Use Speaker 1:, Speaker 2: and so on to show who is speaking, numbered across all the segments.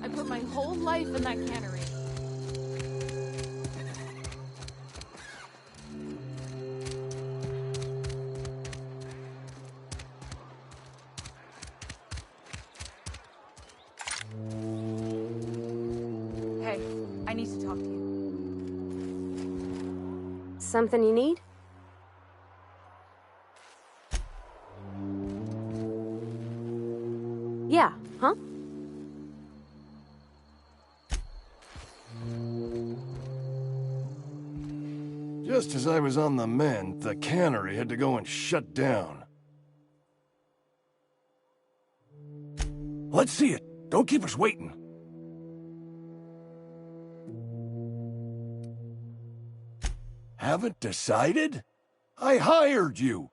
Speaker 1: I put my whole life in that cannery. Hey, I need to talk to you.
Speaker 2: Something you need? Yeah, huh?
Speaker 3: Just as I was on the mend, the cannery had to go and shut down. Let's see it. Don't keep us waiting. Haven't decided? I hired you.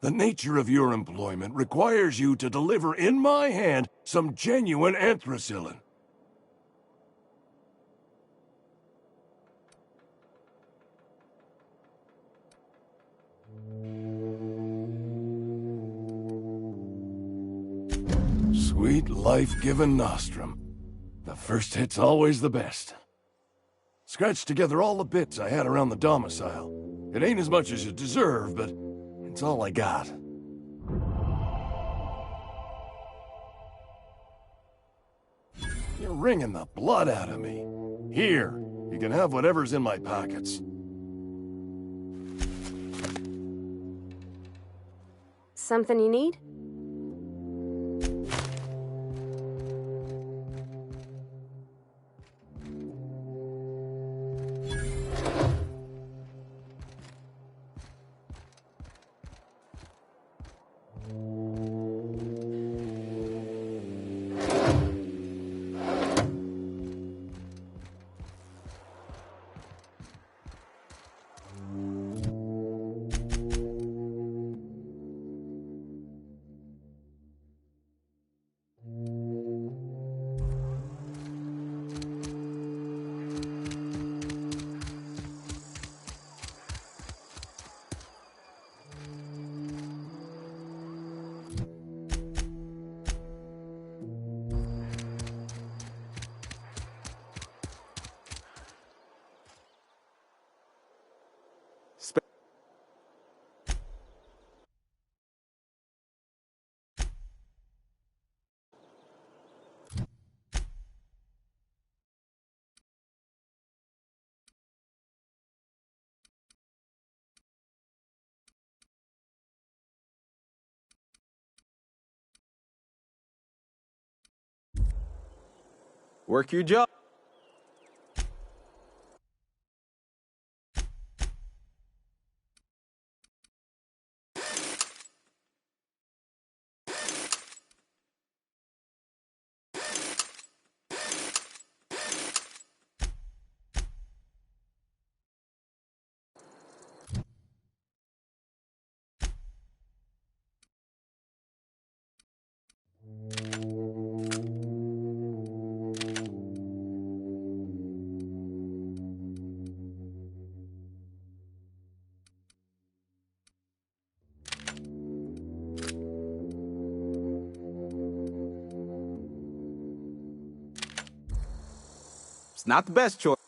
Speaker 3: The nature of your employment requires you to deliver in my hand some genuine anthracillin. Sweet life-giving nostrum. The first hit's always the best. Scratched together all the bits I had around the domicile. It ain't as much as you deserve, but it's all I got. You're wringing the blood out of me. Here, you can have whatever's in my pockets.
Speaker 2: Something you need?
Speaker 4: Work your job. It's not the best choice.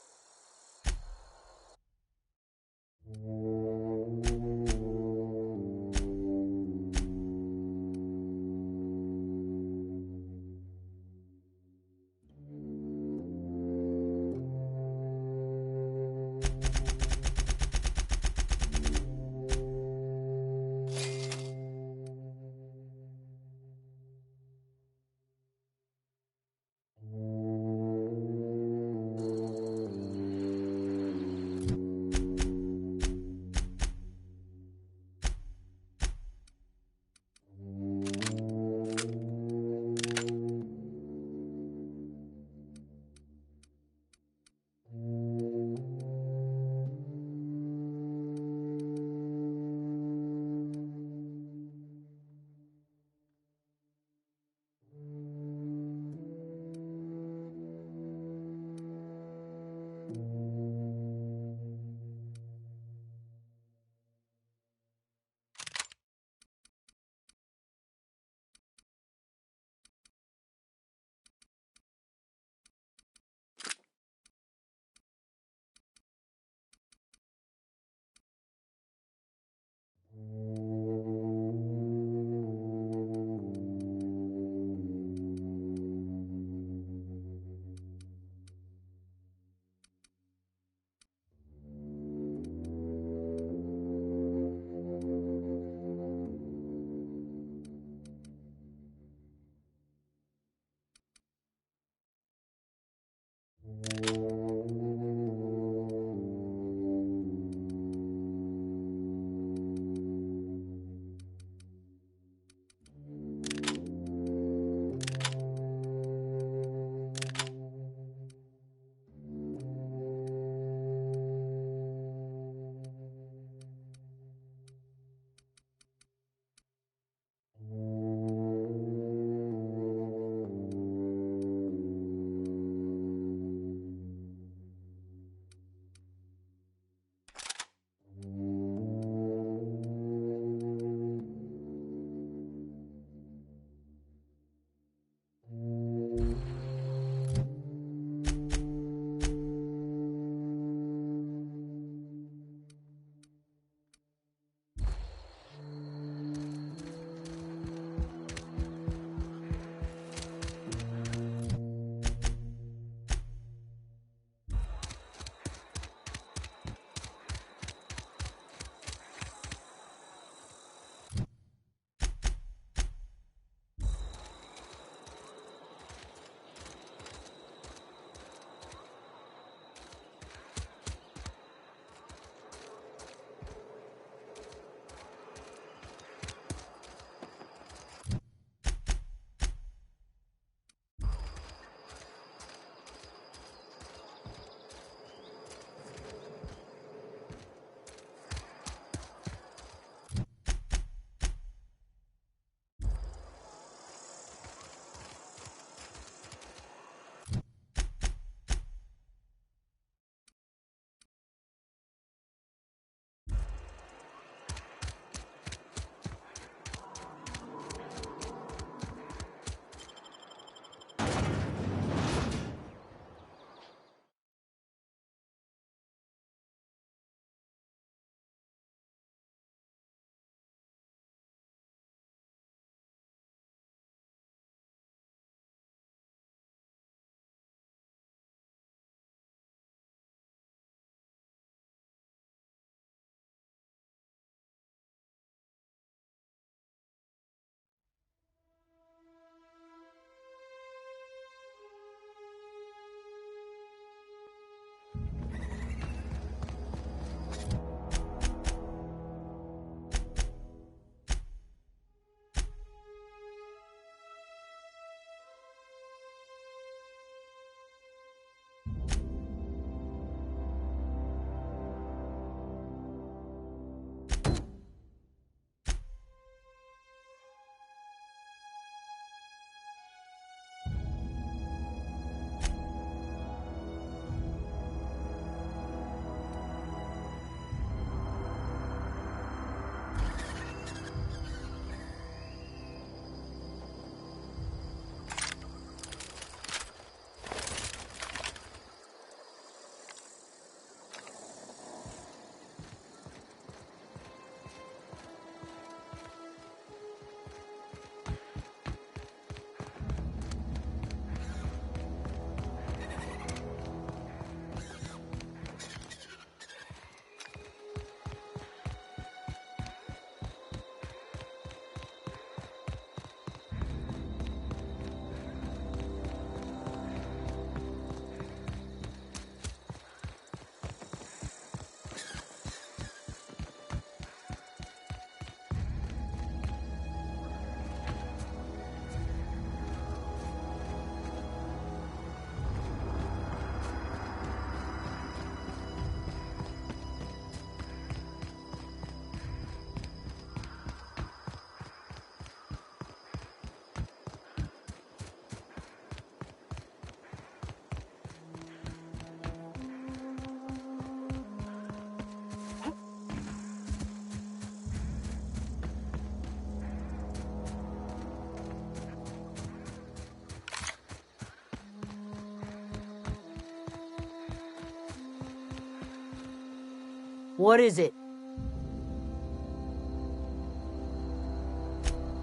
Speaker 5: What is it?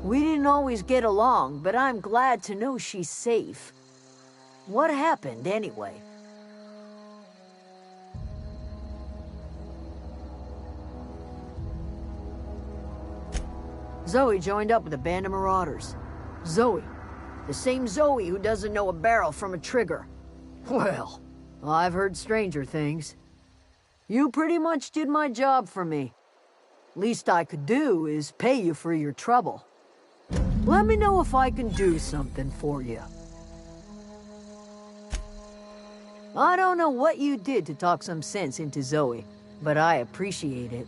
Speaker 5: We didn't always get along, but I'm glad to know she's safe. What happened, anyway? Zoe joined up with a band of marauders. Zoe. The same Zoe who doesn't know a barrel from a trigger. Well, I've heard stranger things. You pretty much did my job for me. Least I could do is pay you for your trouble. Let me know if I can do something for you. I don't know what you did to talk some sense into Zoe, but I appreciate it.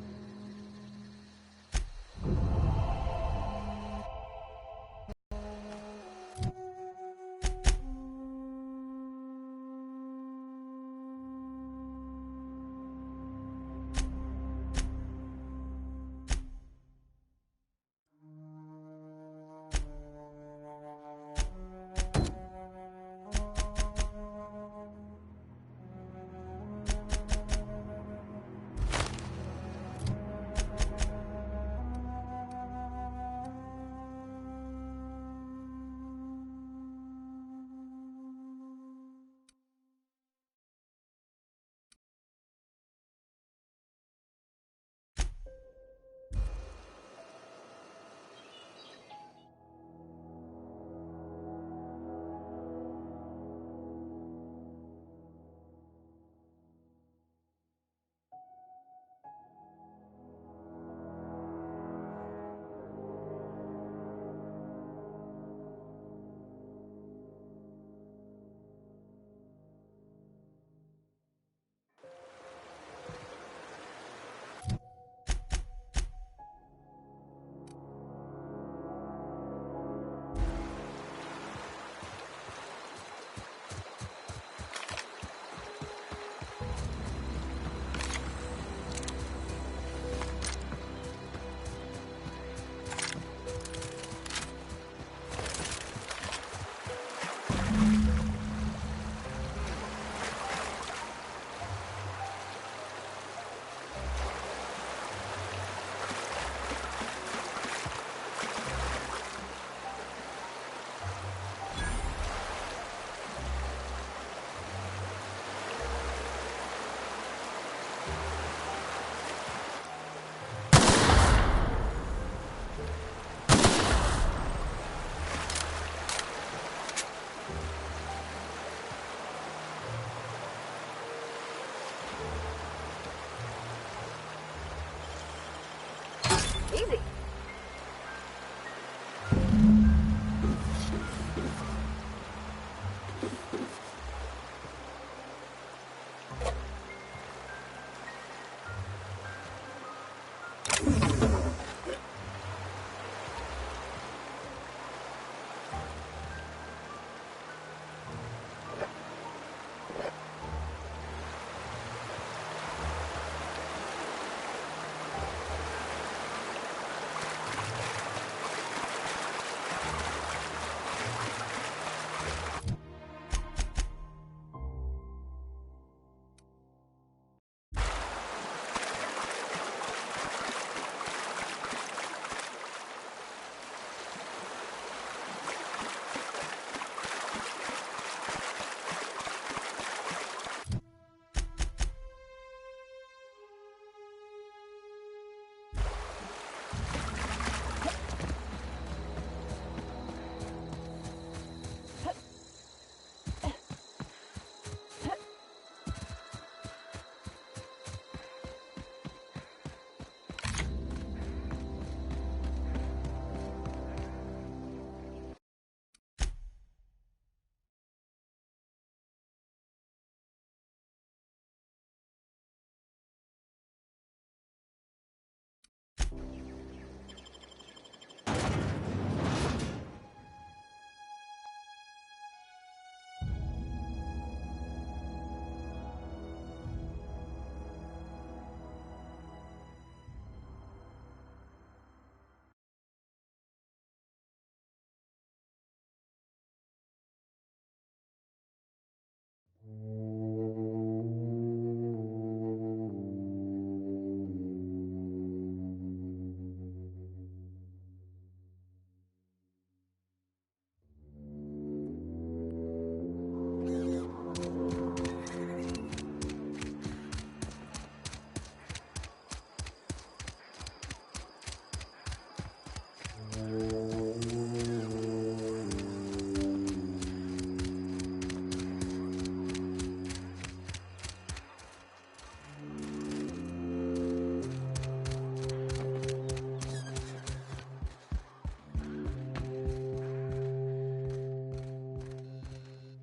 Speaker 2: Easy.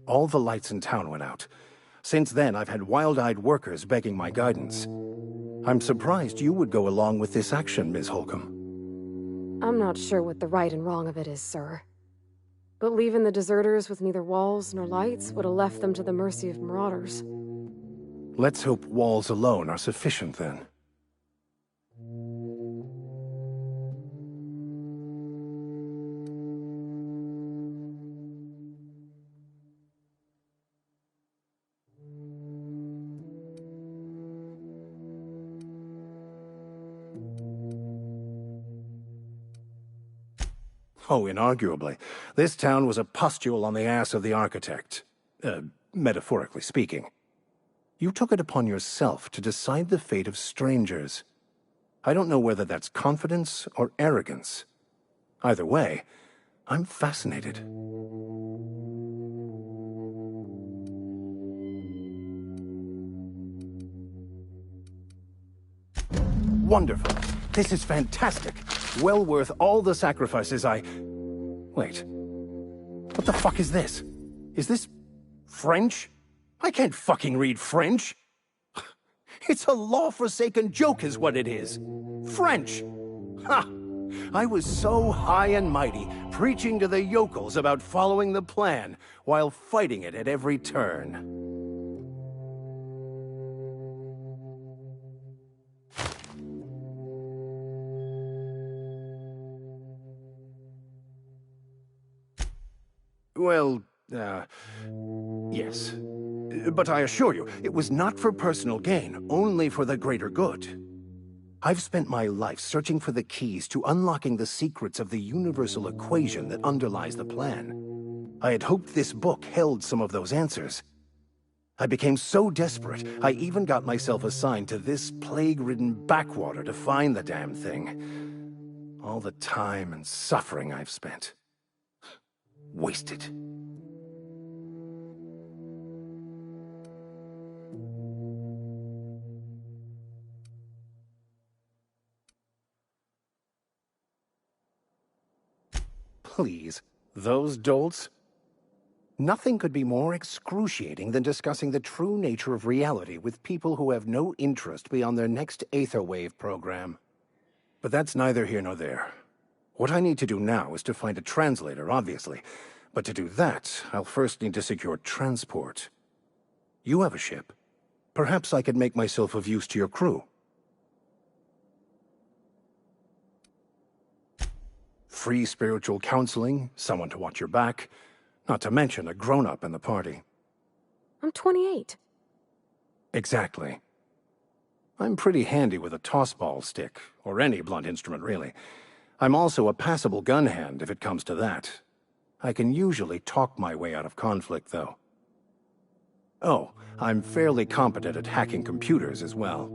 Speaker 6: All the lights in town went out. Since then, I've had wild-eyed workers begging my guidance. I'm surprised you would go along with this action, Ms. Holcomb.
Speaker 2: I'm not sure what the right and wrong of it is, sir. But leaving the deserters with neither walls nor lights would have left them to the mercy of marauders.
Speaker 6: Let's hope walls alone are sufficient, then. Oh, inarguably. This town was a pustule on the ass of the architect. Metaphorically speaking. You took it upon yourself to decide the fate of strangers. I don't know whether that's confidence or arrogance. Either way, I'm fascinated. Wonderful. This is fantastic. Well worth all the sacrifices Wait. What the fuck is this? Is this French? I can't fucking read French. It's a law-forsaken joke is what it is. French. Ha! I was so high and mighty, preaching to the yokels about following the plan, while fighting it at every turn. Well, yes. But I assure you, it was not for personal gain, only for the greater good. I've spent my life searching for the keys to unlocking the secrets of the universal equation that underlies the plan. I had hoped this book held some of those answers. I became so desperate, I even got myself assigned to this plague-ridden backwater to find the damn thing. All the time and suffering I've spent. Wasted. Please, those dolts? Nothing could be more excruciating than discussing the true nature of reality with people who have no interest beyond their next Aetherwave program. But that's neither here nor there. What I need to do now is to find a translator, obviously. But to do that, I'll first need to secure transport. You have a ship. Perhaps I could make myself of use to your crew. Free spiritual counseling, someone to watch your back, not to mention a grown-up in the party.
Speaker 2: I'm 28.
Speaker 6: Exactly. I'm pretty handy with a tossball stick, or any blunt instrument, really. I'm also a passable gun hand, if it comes to that. I can usually talk my way out of conflict, though. Oh, I'm fairly competent at hacking computers as well.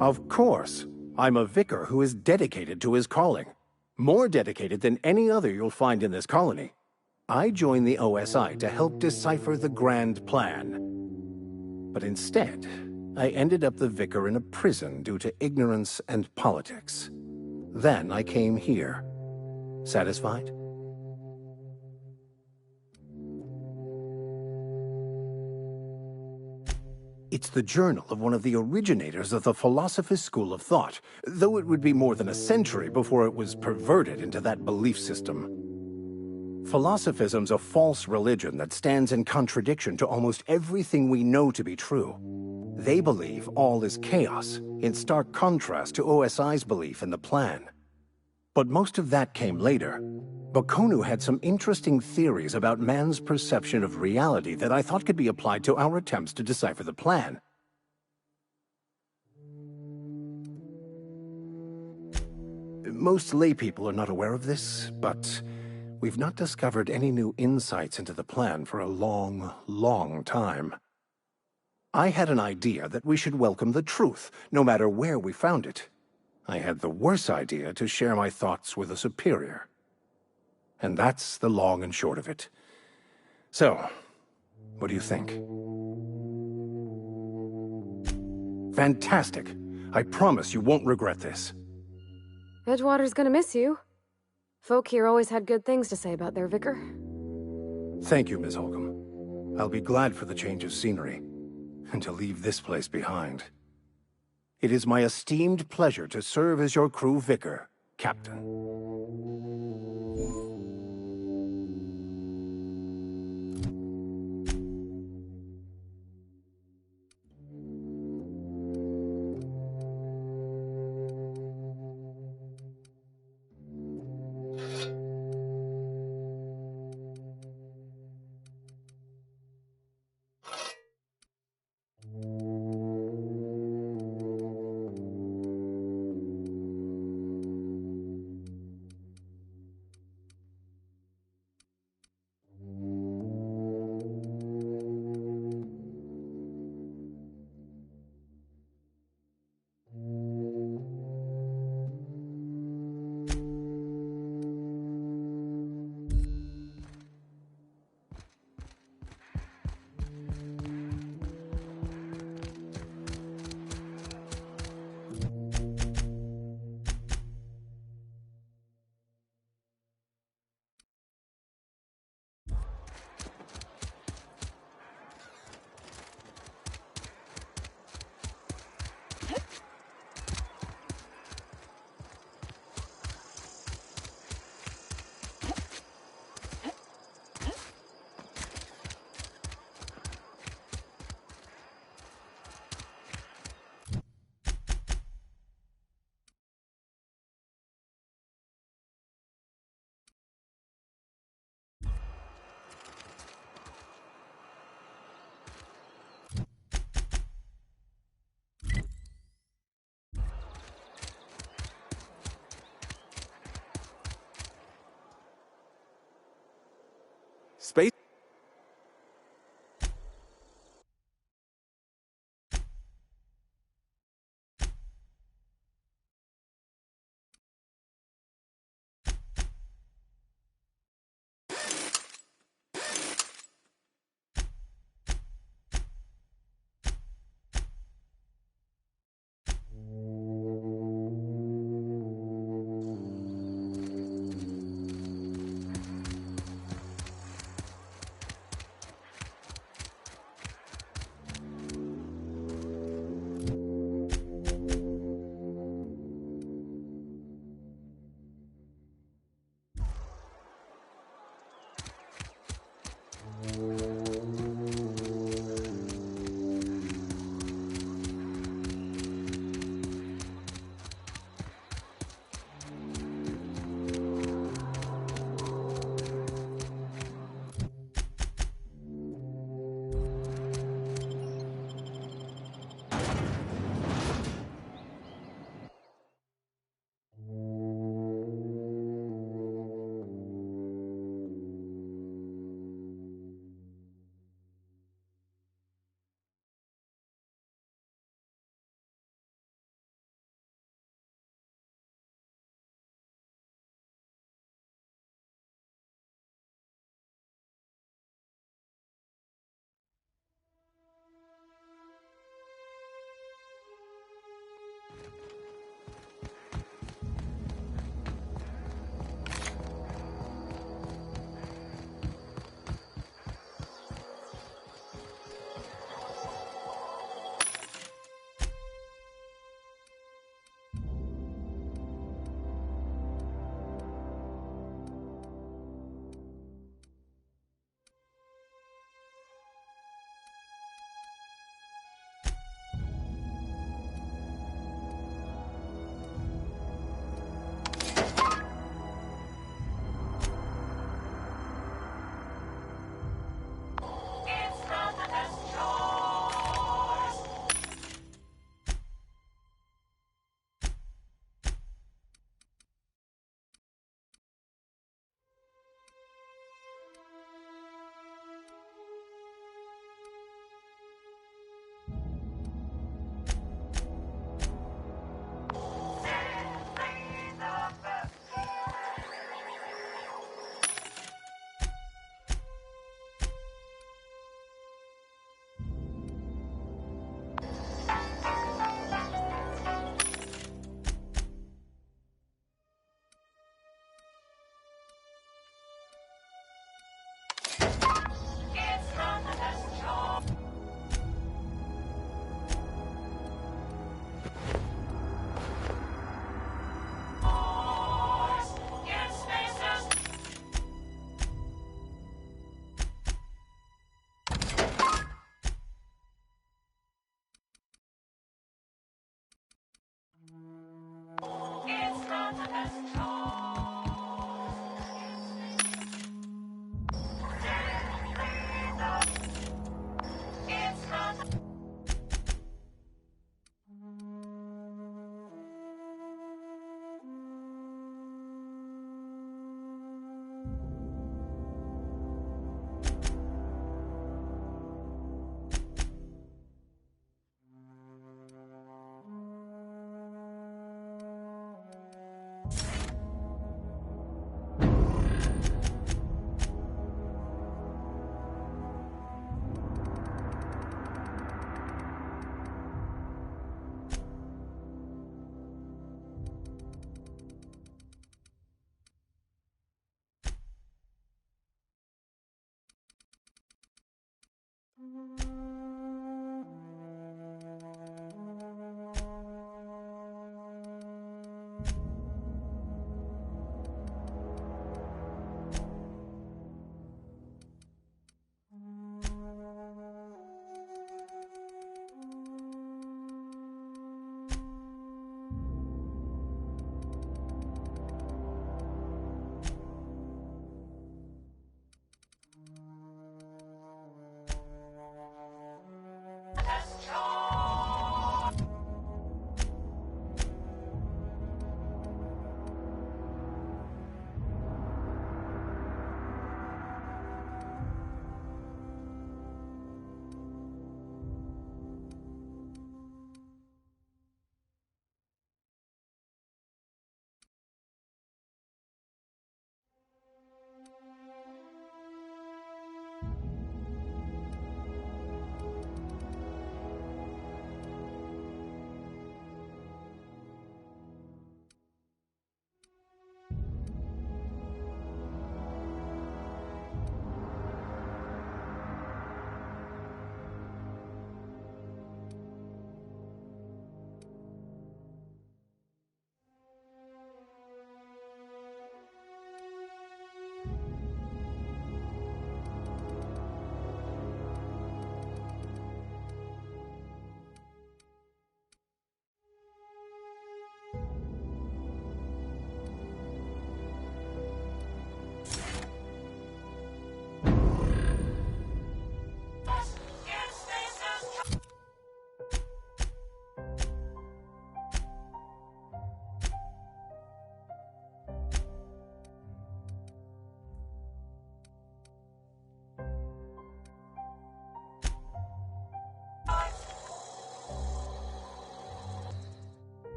Speaker 6: Of course. I'm a vicar who is dedicated to his calling. More dedicated than any other you'll find in this colony. I joined the OSI to help decipher the grand plan. But instead, I ended up the vicar in a prison due to ignorance and politics. Then I came here. Satisfied? It's the journal of one of the originators of the Philosopher's School of Thought, though it would be more than a century before it was perverted into that belief system. Philosophism's a false religion that stands in contradiction to almost everything we know to be true. They believe all is chaos, in stark contrast to OSI's belief in the plan. But most of that came later. Bakonu had some interesting theories about man's perception of reality that I thought could be applied to our attempts to decipher the plan. Most laypeople are not aware of this, but we've not discovered any new insights into the plan for a long, long time. I had an idea that we should welcome the truth, no matter where we found it. I had the worse idea to share my thoughts with a superior. And that's the long and short of it. So, what do you think? Fantastic. I promise you won't regret this.
Speaker 2: Edgewater's gonna miss you. Folk here always had good things to say about their vicar.
Speaker 6: Thank you, Miss Holcomb. I'll be glad for the change of scenery, and to leave this place behind. It is my esteemed pleasure to serve as your crew vicar, Captain.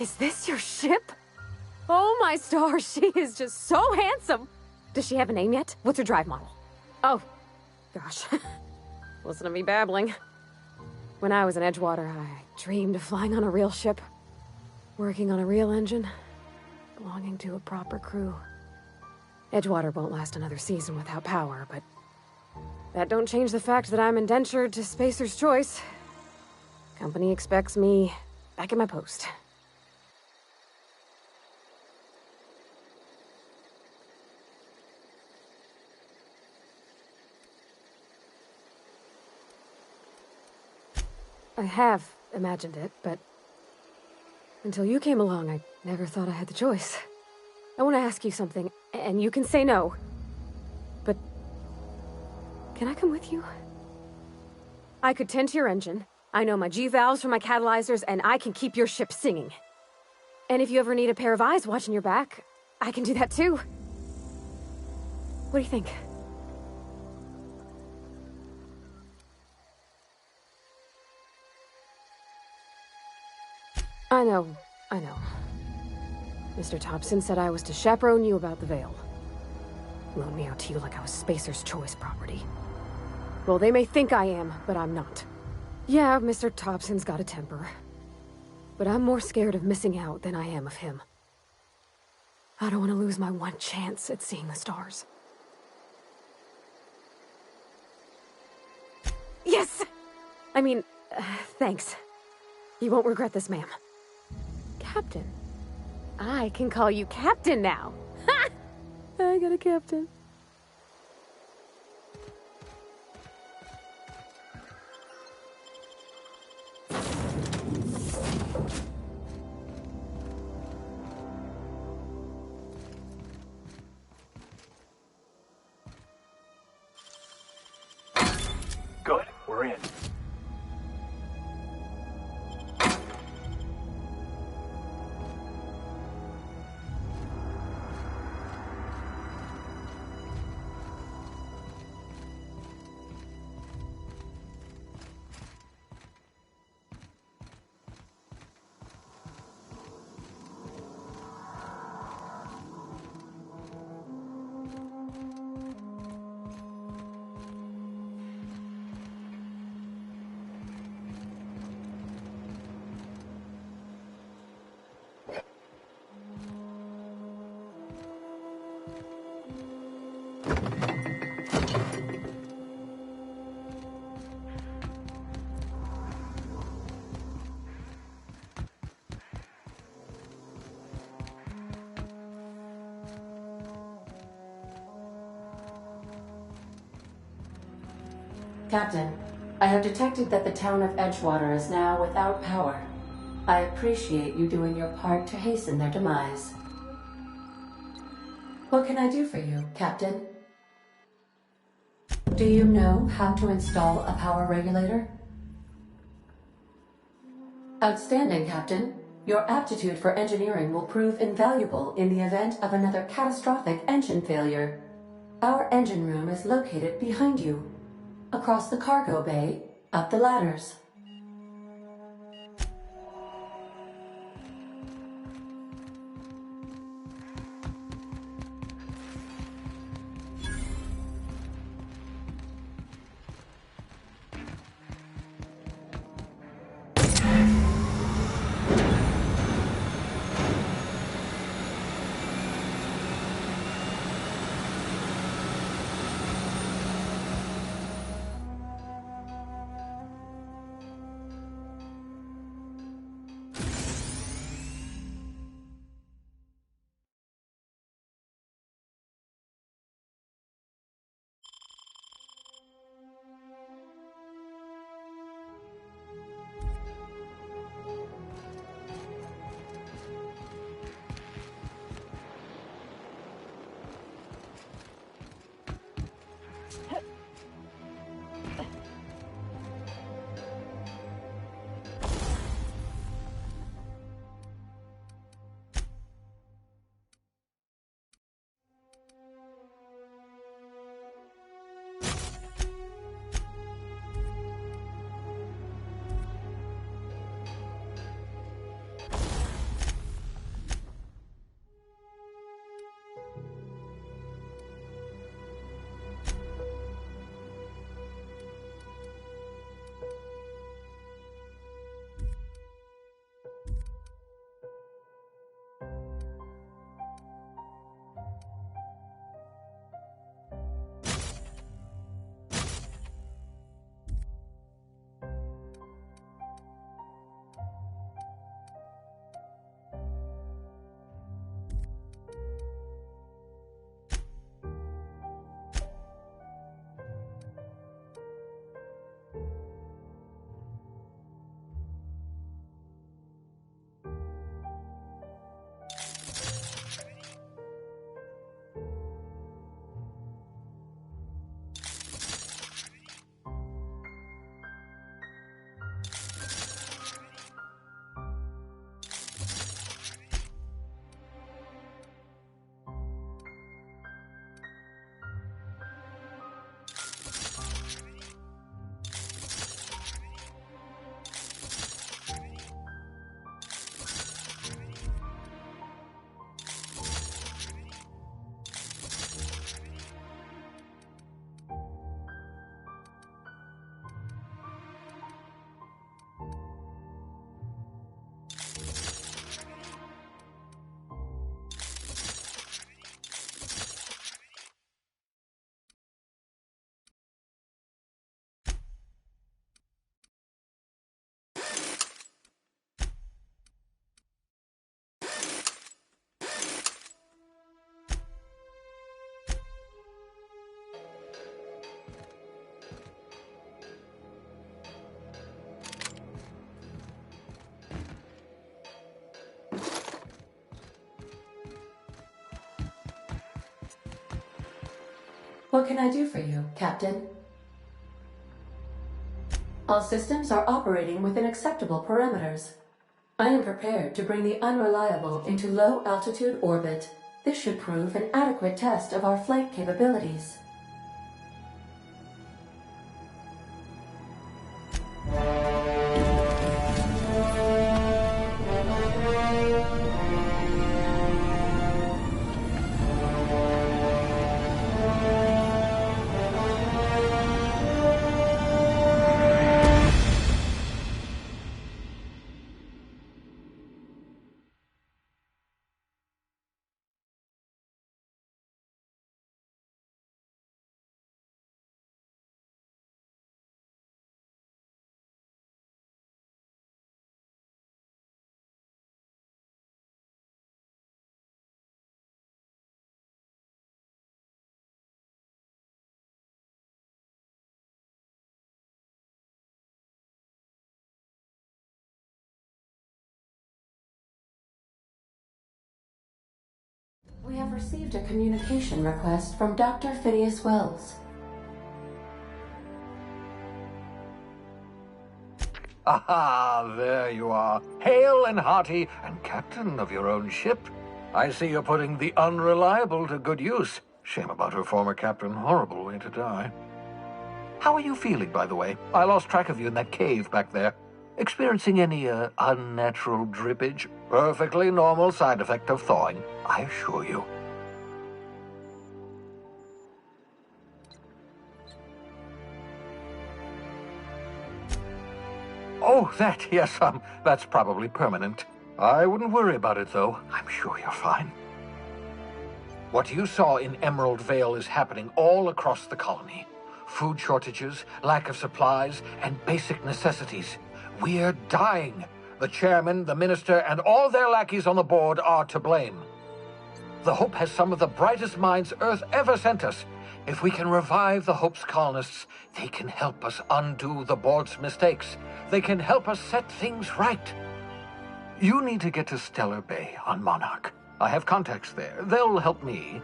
Speaker 2: Is this your ship? Oh my stars, she is just so handsome! Does she have a name yet? What's her drive model? Oh, gosh. Listen to me babbling. When I was in Edgewater, I dreamed of flying on a real ship, working on a real engine, belonging to a proper crew. Edgewater won't last another season without power, but that don't change the fact that I'm indentured to Spacer's Choice. Company expects me back at my post. I have imagined it, but until you came along, I never thought I had the choice. I want to ask you something, and you can say no. But can I come with you? I could tend to your engine. I know my G-valves from my catalyzers, and I can keep your ship singing. And if you ever need a pair of eyes watching your back, I can do that too. What do you think? I know. Mr. Thompson said I was to chaperone you about the Veil. Loan me out to you like I was Spacer's Choice property. Well, they may think I am, but I'm not. Yeah, Mr. Thompson's got a temper. But I'm more scared of missing out than I am of him. I don't want to lose my one chance at seeing the stars. Yes! I mean, thanks. You won't regret this, ma'am. Captain. I can call you Captain now. Ha! I got a captain.
Speaker 6: Good, we're in.
Speaker 7: Captain, I have detected that the town of Edgewater is now without power. I appreciate you doing your part to hasten their demise. What can I do for you, Captain? Do you know how to install a power regulator? Outstanding, Captain. Your aptitude for engineering will prove invaluable in the event of another catastrophic engine failure. Our engine room is located behind you. Across the cargo bay, up the ladders. What can I do for you, Captain? All systems are operating within acceptable parameters. I am prepared to bring the Unreliable into low-altitude orbit. This should prove an adequate test of our flight capabilities. We have received a communication request from Dr. Phineas Wells.
Speaker 8: Aha, there you are, hale and hearty, and captain of your own ship. I see you're putting the Unreliable to good use. Shame about her former captain, horrible way to die. How are you feeling, by the way? I lost track of you in that cave back there. Experiencing any, unnatural drippage? Perfectly normal side effect of thawing, I assure you. Oh, that, yes, that's probably permanent. I wouldn't worry about it, though. I'm sure you're fine. What you saw in Emerald Vale is happening all across the colony. Food shortages, lack of supplies, and basic necessities. We're dying. The chairman, the minister, and all their lackeys on the board are to blame. The Hope has some of the brightest minds Earth ever sent us. If we can revive the Hope's colonists, they can help us undo the board's mistakes. They can help us set things right. You need to get to Stellar Bay on Monarch. I have contacts there. They'll help me,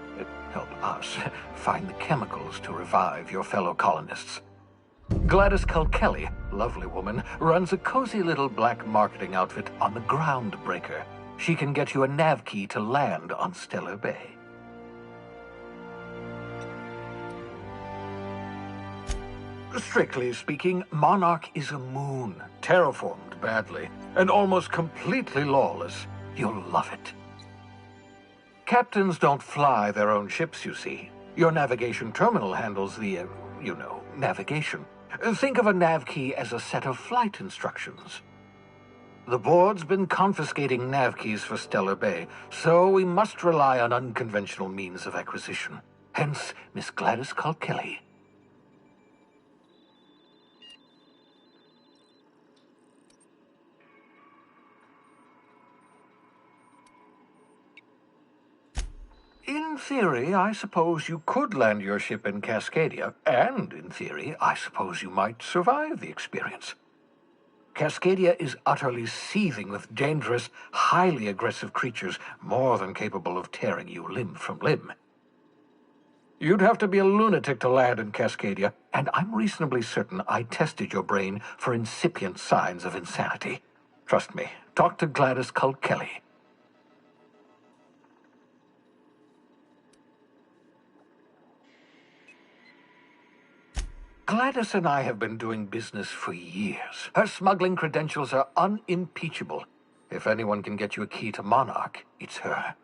Speaker 8: help us, find the chemicals to revive your fellow colonists. Gladys Kelly, lovely woman, runs a cozy little black marketing outfit on the Groundbreaker. She can get you a nav key to land on Stellar Bay. Strictly speaking, Monarch is a moon, terraformed badly, and almost completely lawless. You'll love it. Captains don't fly their own ships, you see. Your navigation terminal handles the, navigation. Think of a nav key as a set of flight instructions. The board's been confiscating nav keys for Stellar Bay, so we must rely on unconventional means of acquisition. Hence, Miss Gladys Kelly. In theory, I suppose you could land your ship in Cascadia, and in theory, I suppose you might survive the experience. Cascadia is utterly seething with dangerous, highly aggressive creatures, more than capable of tearing you limb from limb. You'd have to be a lunatic to land in Cascadia, and I'm reasonably certain I tested your brain for incipient signs of insanity. Trust me, talk to Gladys Kelly. Gladys and I have been doing business for years. Her smuggling credentials are unimpeachable. If anyone can get you a key to Monarch, it's her.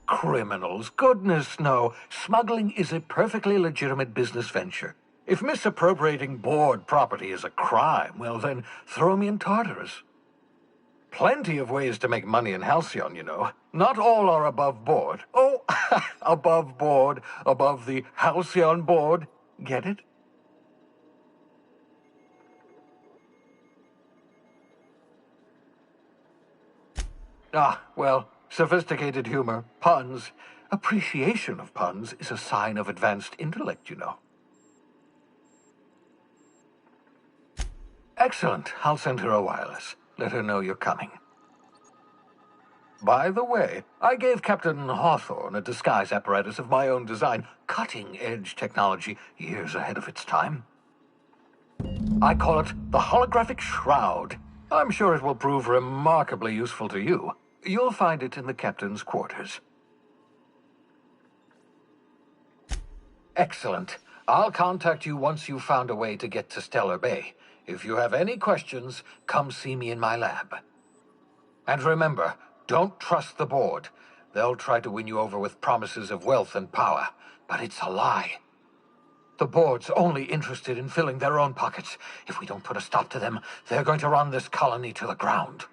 Speaker 8: Criminals? Goodness, no. Smuggling is a perfectly legitimate business venture. If misappropriating board property is a crime, well then, throw me in Tartarus. Plenty of ways to make money in Halcyon, you know. Not all are above board. Oh, above board, above the Halcyon board. Get it? Ah, well, sophisticated humor, puns. Appreciation of puns is a sign of advanced intellect, you know. Excellent. I'll send her a wireless. Let her know you're coming. By the way, I gave Captain Hawthorne a disguise apparatus of my own design, cutting-edge technology, years ahead of its time. I call it the holographic shroud. I'm sure it will prove remarkably useful to you. You'll find it in the captain's quarters. Excellent. I'll contact you once you've found a way to get to Stellar Bay. If you have any questions, come see me in my lab. And remember, don't trust the board. They'll try to win you over with promises of wealth and power, but it's a lie. The board's only interested in filling their own pockets. If we don't put a stop to them, they're going to run this colony to the ground.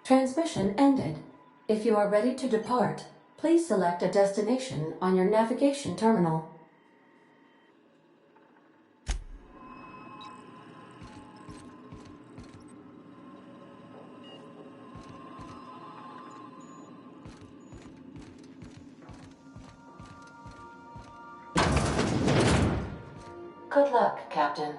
Speaker 7: Transmission ended. If you are ready to depart, please select a destination on your navigation terminal. Good luck, Captain.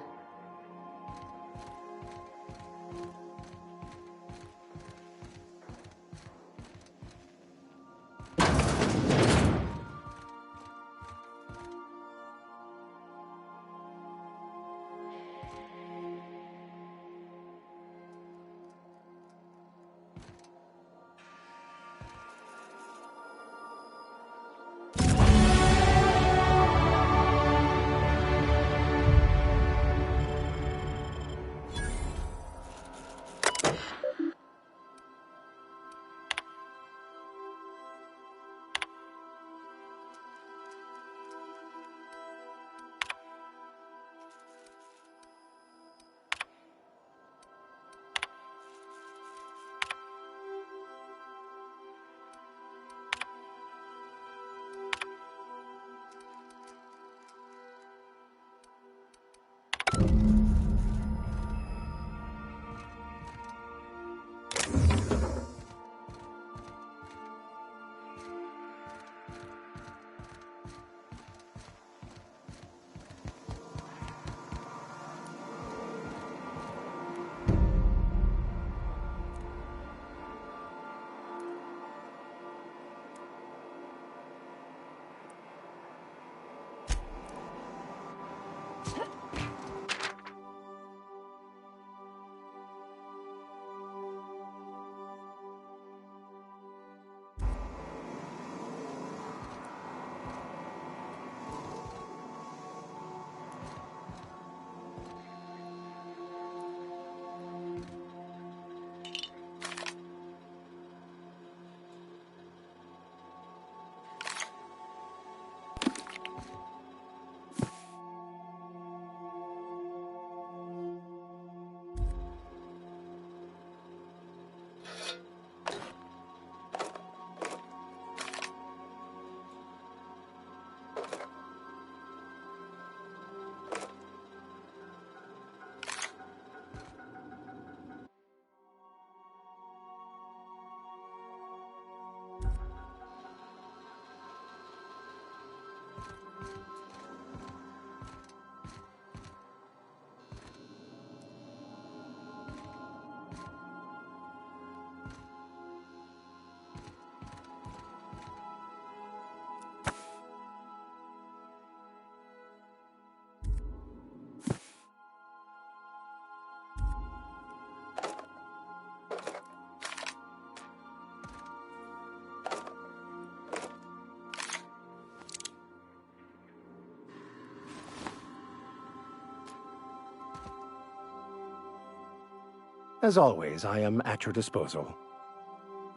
Speaker 6: As always, I am at your disposal.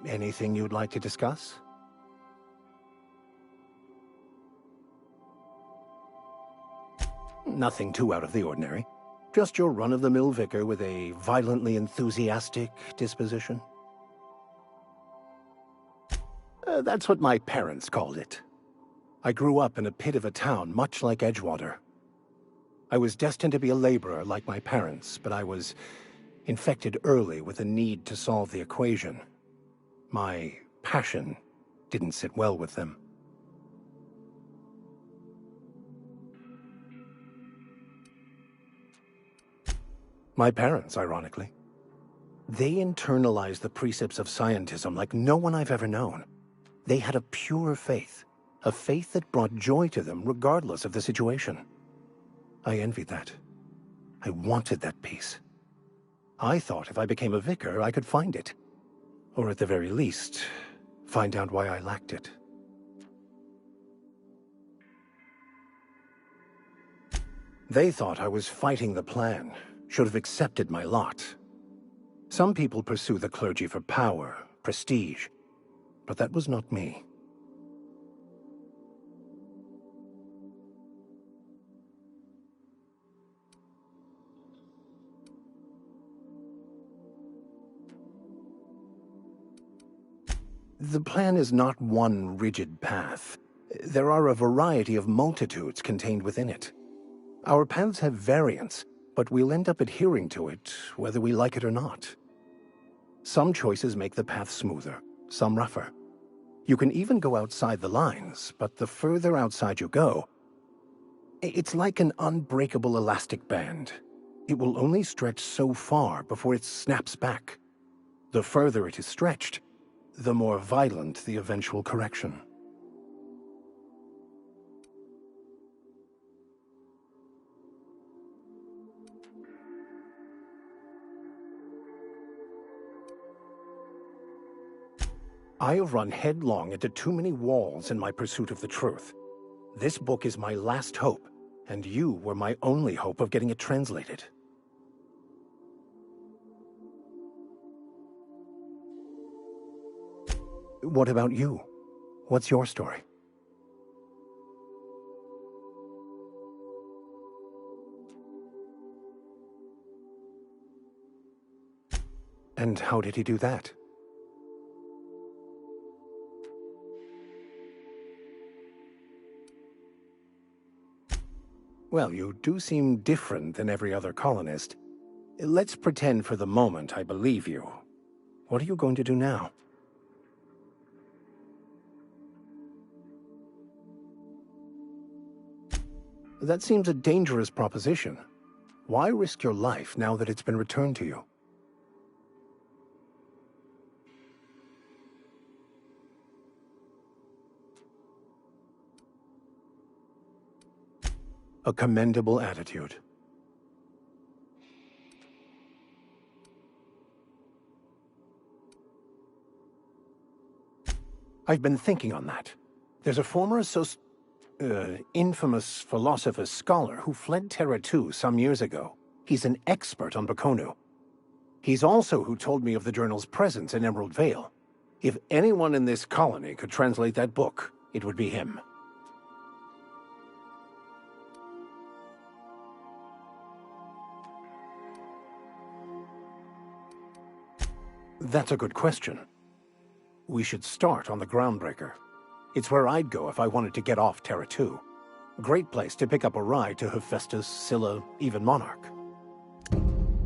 Speaker 6: Anything you'd like to discuss? Nothing too out of the ordinary. Just your run-of-the-mill vicar with a violently enthusiastic disposition. That's what my parents called it. I grew up in a pit of a town much like Edgewater. I was destined to be a laborer like my parents, but I was infected early with a need to solve the equation. My passion didn't sit well with them. My parents, ironically. They internalized the precepts of scientism like no one I've ever known. They had a pure faith, a faith that brought joy to them regardless of the situation. I envied that. I wanted that peace. I thought if I became a vicar, I could find it. Or at the very least, find out why I lacked it. They thought I was fighting the plan, should have accepted my lot. Some people pursue the clergy for power, prestige, but that was not me. The plan is not one rigid path. There are a variety of multitudes contained within it. Our paths have variance, but we'll end up adhering to it, whether we like it or not. Some choices make the path smoother, some rougher. You can even go outside the lines, but the further outside you go, it's like an unbreakable elastic band. It will only stretch so far before it snaps back. The further it is stretched, the more violent the eventual correction. I have run headlong into too many walls in my pursuit of the truth. This book is my last hope, and you were my only hope of getting it translated. What about you? What's your story? And how did he do that? Well, you do seem different than every other colonist. Let's pretend for the moment I believe you. What are you going to do now? That seems a dangerous proposition. Why risk your life now that it's been returned to you? A commendable attitude. I've been thinking on that. There's a former infamous philosopher scholar who fled Terra 2 some years ago. He's an expert on Bakonu. He's also who told me of the journal's presence in Emerald Vale. If anyone in this colony could translate that book, it would be him. That's a good question. We should start on the Groundbreaker. It's where I'd go if I wanted to get off Terra 2. Great place to pick up a ride to Hephaestus, Scylla, even Monarch.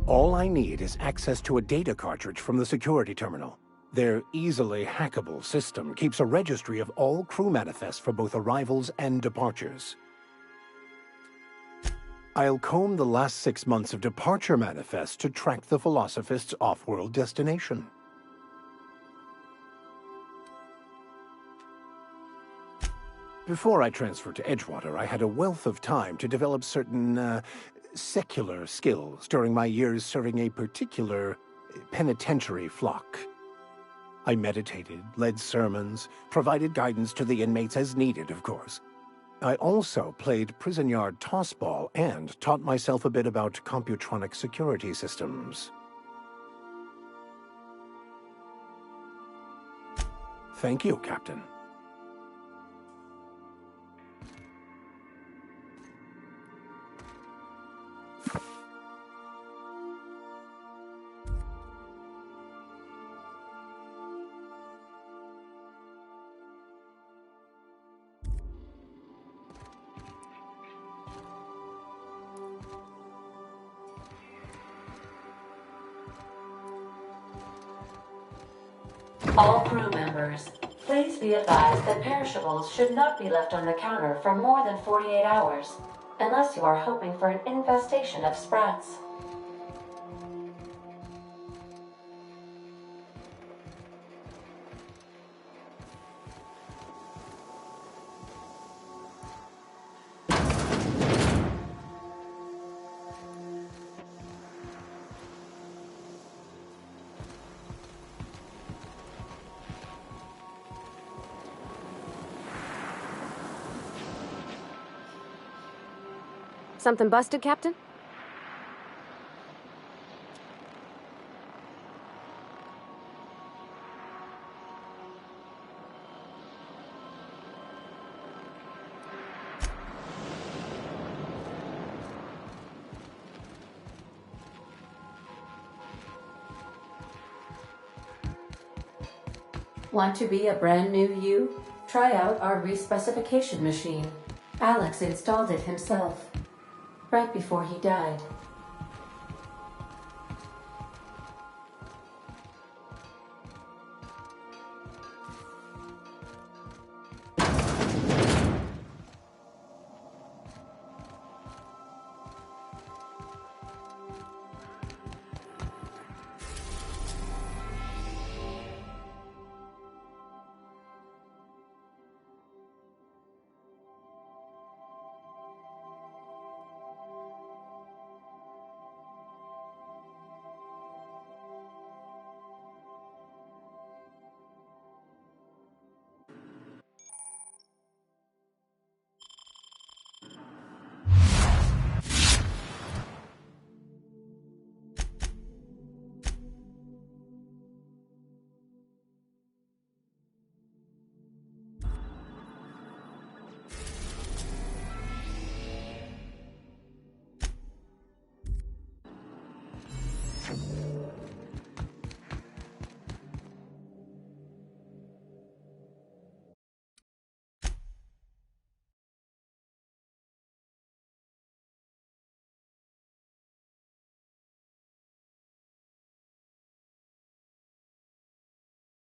Speaker 6: All I need is access to a data cartridge from the security terminal. Their easily hackable system keeps a registry of all crew manifests for both arrivals and departures. I'll comb the last 6 months of departure manifests to track the Philosophist's off-world destination. Before I transferred to Edgewater, I had a wealth of time to develop certain, secular skills during my years serving a particular penitentiary flock. I meditated, led sermons, provided guidance to the inmates as needed, of course. I also played prison yard tossball and taught myself a bit about computronic security systems. Thank you, Captain.
Speaker 7: All crew members, please be advised that perishables should not be left on the counter for more than 48 hours, unless you are hoping for an infestation of sprats.
Speaker 2: Something busted, Captain?
Speaker 7: Want to be a brand new you? Try out our respecification machine. Alex installed it himself, right before he died.